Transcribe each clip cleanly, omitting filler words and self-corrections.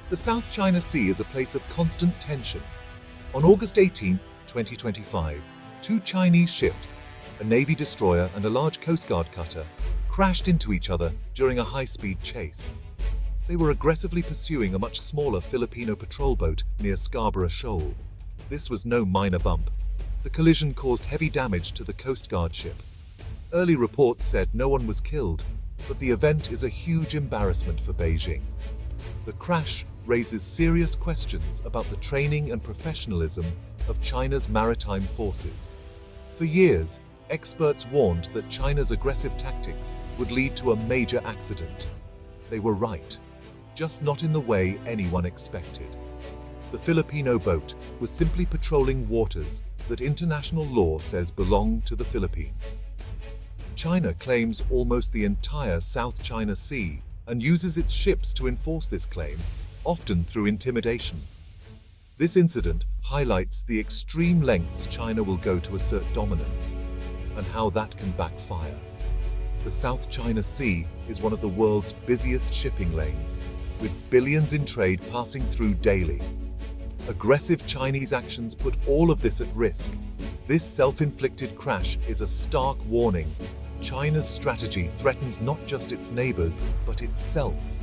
The South China Sea is a place of constant tension. On August 18, 2025, two Chinese ships, a Navy destroyer and a large Coast Guard cutter, crashed into each other during a high-speed chase. They were aggressively pursuing a much smaller Filipino patrol boat near Scarborough Shoal. This was no minor bump. The collision caused heavy damage to the Coast Guard ship. Early reports said no one was killed, but the event is a huge embarrassment for Beijing. The crash raises serious questions about the training and professionalism of China's maritime forces. For years, experts warned that China's aggressive tactics would lead to a major accident. They were right, just not in the way anyone expected. The Filipino boat was simply patrolling waters that international law says belong to the Philippines. China claims almost the entire South China Sea and uses its ships to enforce this claim, often through intimidation. This incident highlights the extreme lengths China will go to assert dominance, and how that can backfire. The South China Sea is one of the world's busiest shipping lanes, with billions in trade passing through daily. Aggressive Chinese actions put all of this at risk. This self-inflicted crash is a stark warning. China's strategy threatens not just its neighbors, but itself.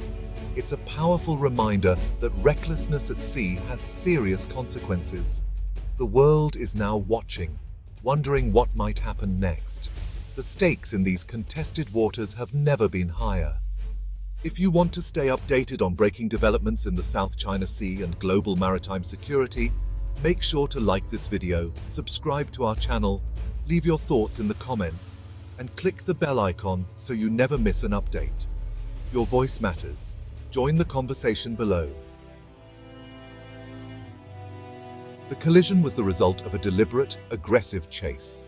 It's a powerful reminder that recklessness at sea has serious consequences. The world is now watching, wondering what might happen next. The stakes in these contested waters have never been higher. If you want to stay updated on breaking developments in the South China Sea and global maritime security, make sure to like this video, subscribe to our channel, leave your thoughts in the comments, and click the bell icon so you never miss an update. Your voice matters. Join the conversation below. The collision was the result of a deliberate, aggressive chase.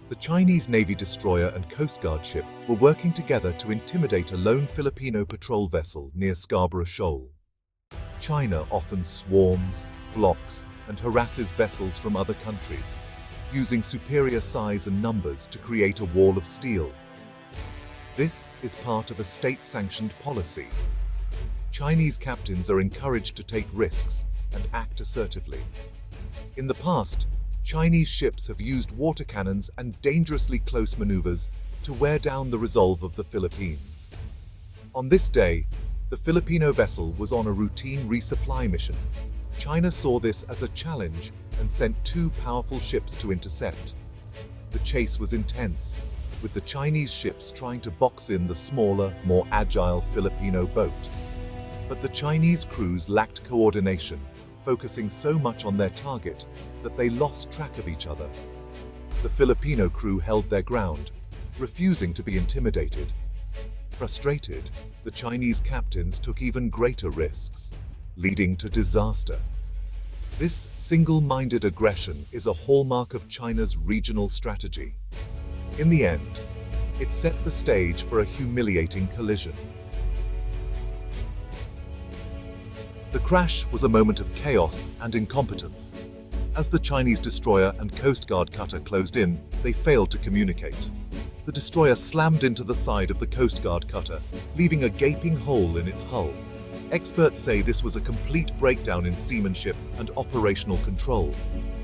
The Chinese Navy destroyer and Coast Guard ship were working together to intimidate a lone Filipino patrol vessel near Scarborough Shoal. China often swarms, blocks, and harasses vessels from other countries, using superior size and numbers to create a wall of steel. This is part of a state-sanctioned policy. Chinese captains are encouraged to take risks and act assertively. In the past, Chinese ships have used water cannons and dangerously close maneuvers to wear down the resolve of the Philippines. On this day, the Filipino vessel was on a routine resupply mission. China saw this as a challenge and sent two powerful ships to intercept. The chase was intense, with the Chinese ships trying to box in the smaller, more agile Filipino boat. But the Chinese crews lacked coordination, focusing so much on their target that they lost track of each other. The Filipino crew held their ground, refusing to be intimidated. Frustrated, the Chinese captains took even greater risks, leading to disaster. This single-minded aggression is a hallmark of China's regional strategy. In the end, it set the stage for a humiliating collision. The crash was a moment of chaos and incompetence. As the Chinese destroyer and Coast Guard cutter closed in, they failed to communicate. The destroyer slammed into the side of the Coast Guard cutter, leaving a gaping hole in its hull. Experts say this was a complete breakdown in seamanship and operational control.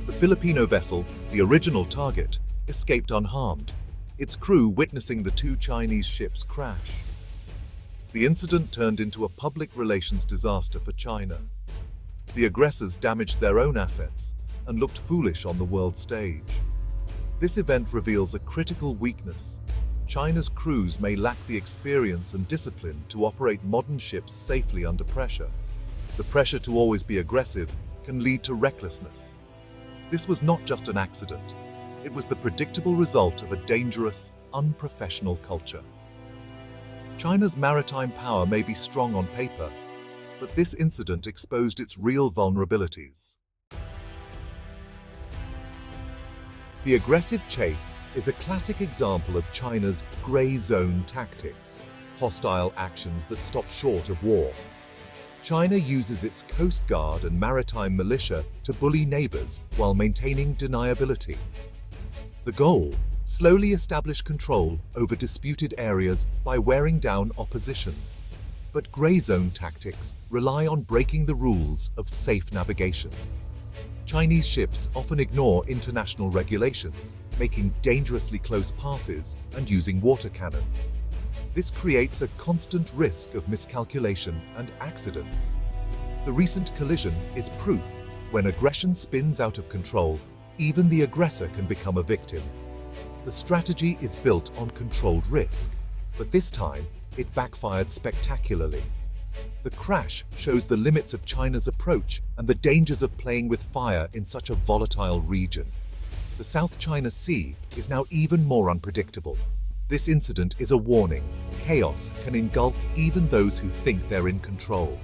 The Filipino vessel, the original target, escaped unharmed, its crew witnessing the two Chinese ships crash. The incident turned into a public relations disaster for China. The aggressors damaged their own assets and looked foolish on the world stage. This event reveals a critical weakness. China's crews may lack the experience and discipline to operate modern ships safely under pressure. The pressure to always be aggressive can lead to recklessness. This was not just an accident. It was the predictable result of a dangerous, unprofessional culture. China's maritime power may be strong on paper, but this incident exposed its real vulnerabilities. The aggressive chase is a classic example of China's grey zone tactics, hostile actions that stop short of war. China uses its Coast Guard and maritime militia to bully neighbors while maintaining deniability. The goal: slowly establish control over disputed areas by wearing down opposition. But gray zone tactics rely on breaking the rules of safe navigation. Chinese ships often ignore international regulations, making dangerously close passes and using water cannons. This creates a constant risk of miscalculation and accidents. The recent collision is proof when aggression spins out of control, even the aggressor can become a victim. The strategy is built on controlled risk, but this time it backfired spectacularly. The crash shows the limits of China's approach and the dangers of playing with fire in such a volatile region. The South China Sea is now even more unpredictable. This incident is a warning. Chaos can engulf even those who think they're in control.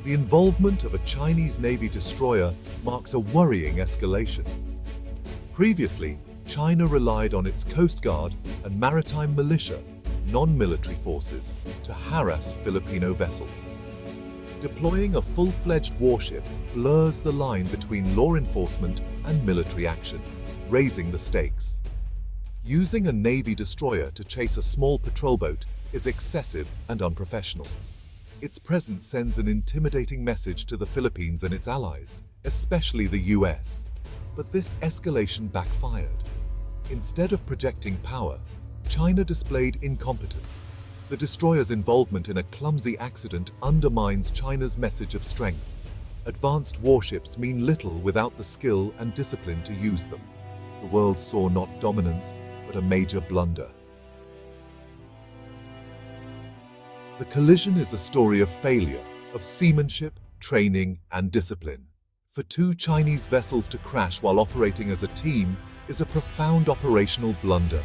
The involvement of a Chinese Navy destroyer marks a worrying escalation. Previously, China relied on its Coast Guard and maritime militia, non-military forces, to harass Filipino vessels. Deploying a full-fledged warship blurs the line between law enforcement and military action, raising the stakes. Using a Navy destroyer to chase a small patrol boat is excessive and unprofessional. Its presence sends an intimidating message to the Philippines and its allies, especially the US. But this escalation backfired. Instead of projecting power, China displayed incompetence. The destroyer's involvement in a clumsy accident undermines China's message of strength. Advanced warships mean little without the skill and discipline to use them. The world saw not dominance, but a major blunder. The collision is a story of failure, of seamanship, training, and discipline. For two Chinese vessels to crash while operating as a team is a profound operational blunder.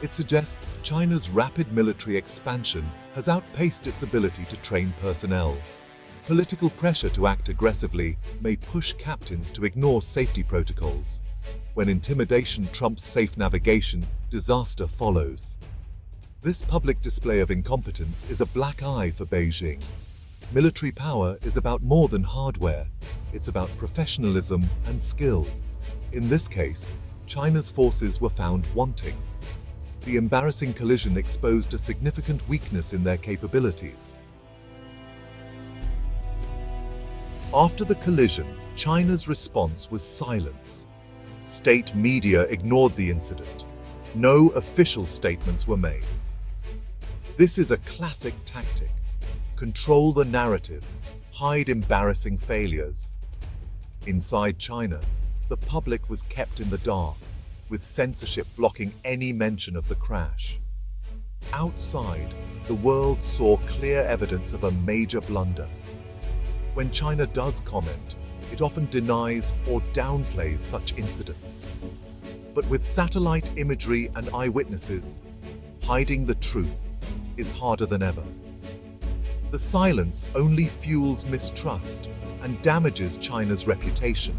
It suggests China's rapid military expansion has outpaced its ability to train personnel. Political pressure to act aggressively may push captains to ignore safety protocols. When intimidation trumps safe navigation, disaster follows. This public display of incompetence is a black eye for Beijing. Military power is about more than hardware. It's about professionalism and skill. In this case, China's forces were found wanting. The embarrassing collision exposed a significant weakness in their capabilities. After the collision, China's response was silence. State media ignored the incident. No official statements were made. This is a classic tactic. Control the narrative, hide embarrassing failures. Inside China, the public was kept in the dark, with censorship blocking any mention of the crash. Outside, the world saw clear evidence of a major blunder. When China does comment, it often denies or downplays such incidents. But with satellite imagery and eyewitnesses, hiding the truth is harder than ever. The silence only fuels mistrust and damages China's reputation.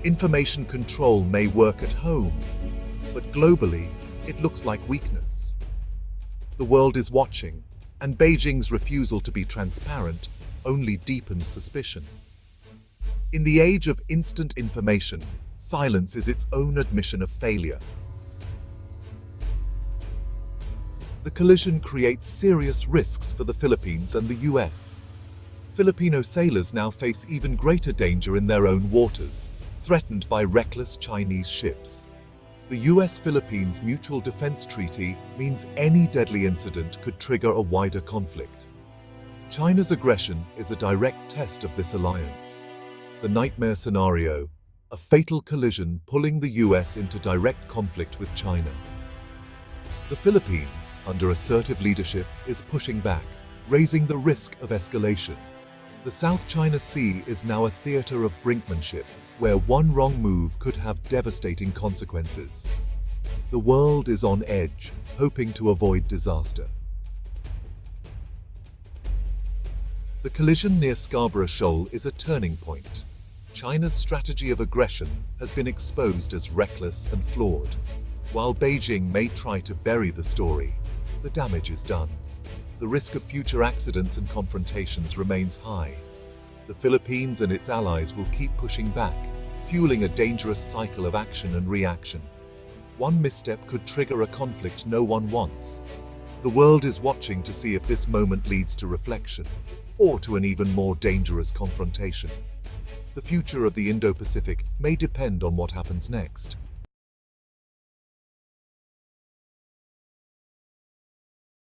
Information control may work at home, but globally, it looks like weakness. The world is watching, and Beijing's refusal to be transparent only deepens suspicion. In the age of instant information, silence is its own admission of failure. The collision creates serious risks for the Philippines and the US. Filipino sailors now face even greater danger in their own waters, threatened by reckless Chinese ships. The US-Philippines Mutual Defense Treaty means any deadly incident could trigger a wider conflict. China's aggression is a direct test of this alliance. The nightmare scenario, a fatal collision pulling the US into direct conflict with China. The Philippines, under assertive leadership, is pushing back, raising the risk of escalation. The South China Sea is now a theater of brinkmanship, where one wrong move could have devastating consequences. The world is on edge, hoping to avoid disaster. The collision near Scarborough Shoal is a turning point. China's strategy of aggression has been exposed as reckless and flawed. While Beijing may try to bury the story, the damage is done. The risk of future accidents and confrontations remains high. The Philippines and its allies will keep pushing back, fueling a dangerous cycle of action and reaction. One misstep could trigger a conflict no one wants. The world is watching to see if this moment leads to reflection or to an even more dangerous confrontation. The future of the Indo-Pacific may depend on what happens next.